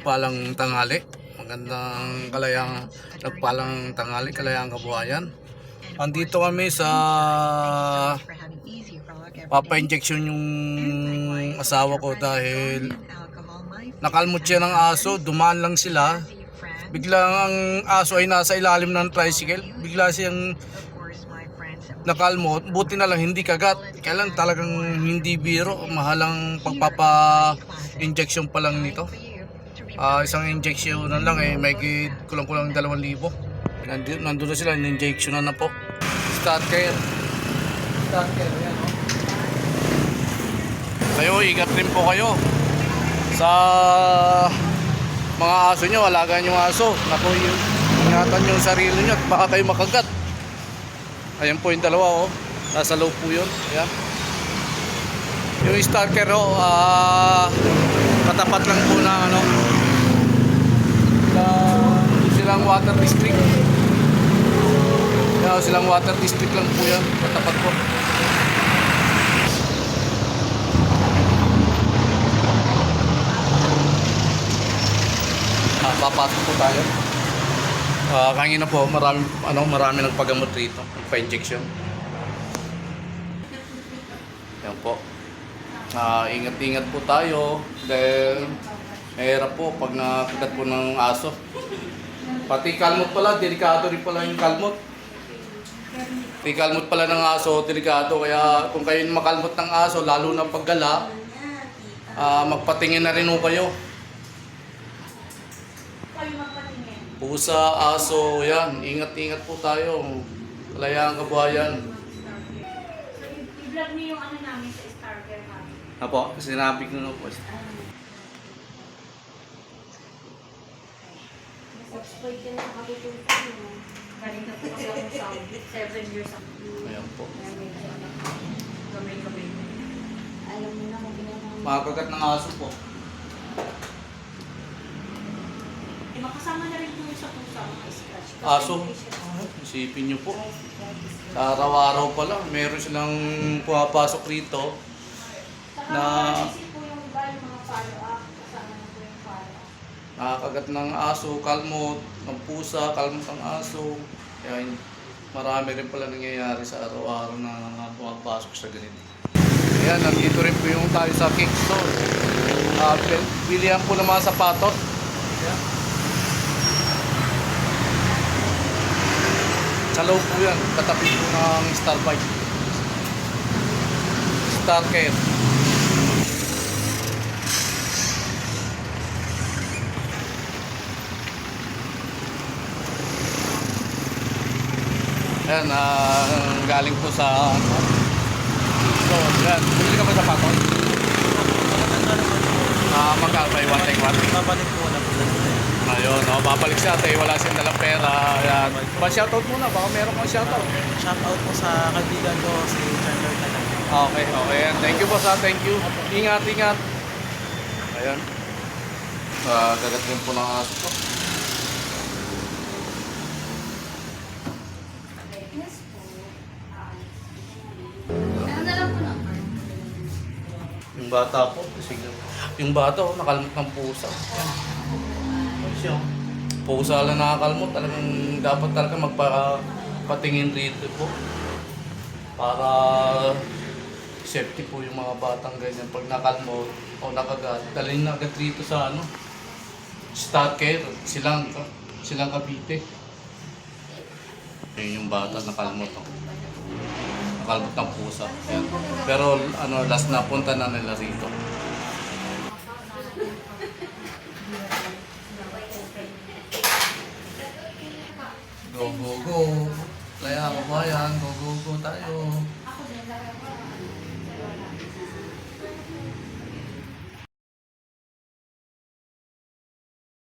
Mapagpalang tanghali. Magandang nagpalang tanghali, kalayang kabuhayan. Andito kami sa papa-injection yung asawa ko dahil nakalmot siya ng aso. Dumaan lang sila. Biglang ang aso ay nasa ilalim ng tricycle. Bigla siyang nakalmot. Buti na lang hindi kagat. Kailan talagang hindi biro. Mahalang pagpapa-injection pa lang nito. Isang injection na lang may kulang-kulang 2,000. Nandun na sila, in-injection na po. Start care, yan o. Kayo, ingat rin po kayo sa mga aso nyo, alagaan yung aso. Naku, ingatan yung sarili nyo at baka kayo makagat. Ayan po yung dalawa nasa loob po yun. Ayan. Yung start care katapat lang po ng silang water district. Silang water district lang po yan, katapat po. Papasok po tayo. Kanina po marami nagpagamot rito, nagpa-injection. Yan po. Ingat-ingat po tayo dahil mahirap po pag nakagat po ng aso. Pati kalmot pala, delikado rin pala yung kalmot. Pati kalmot pala ng aso, delikado. Kaya kung kayo makalmot ng aso, lalo na paggala, magpatingin na rin po kayo. Pusa, aso, yan. Ingat-ingat po tayo. Kalayang kabuhayan. I-vlog niyo yung namin sa starter namin. Apo, sinabi ko na po. Exploit ka na nakatutunan mo. Galing na po kasi akong Saudi. 7 years ako. Ayan po. Gamay-gamay. Alam mo na kung ginagawa. Makakagat ng aso po. Makasama na rin po sa pusa mga scratch. Aso? Isipin nyo po. Sa araw-araw pa lang, meron silang pumapasok rito. Na isip po yung iba yung mga follow-up. Kasama na po yung follow-up. nakakagat ng aso, kalmot, ng pusa, kalmot ng aso. Kaya marami rin pala nangyayari sa araw-araw na pumapasok sa ganito. Ayan, nandito rin po yung tayo sa cake store. Bilihan po ng mga sapatos. Ayan. Sa loob po yan, katabi po ng Star Bike. Star Care. Yan, galing po sa so, yan, bumili ka ba sa patos? Magkano ba yung one take one? Babalik po na po. Ayun, babalik siya tayo, wala siyang dalang pera. Yan. Pa-shoutout muna, baka meron kang shoutout. Shoutout po sa kaibigan ko, si Chandler Talag. Okay. Thank you po thank you. Ingat. Ayan. Gagat rin po ng aso ko. Yes po. Ano na lang po number? Yung bata po, sige. Yung bata, nakalmot ng pusa. Pusa lang nakakalmot. Talagang dapat talaga magpatingin rito po. Para safety po yung mga batang ganyan. Pag nakalmot o nakagat, dalhin na agad rito sa Star Care, silang Cavite. Yun yung bata nakalmot. Nakalmot ng pusa. Yan. Pero last na punta na nila rito. Go. Kaya kabayan, go tayo.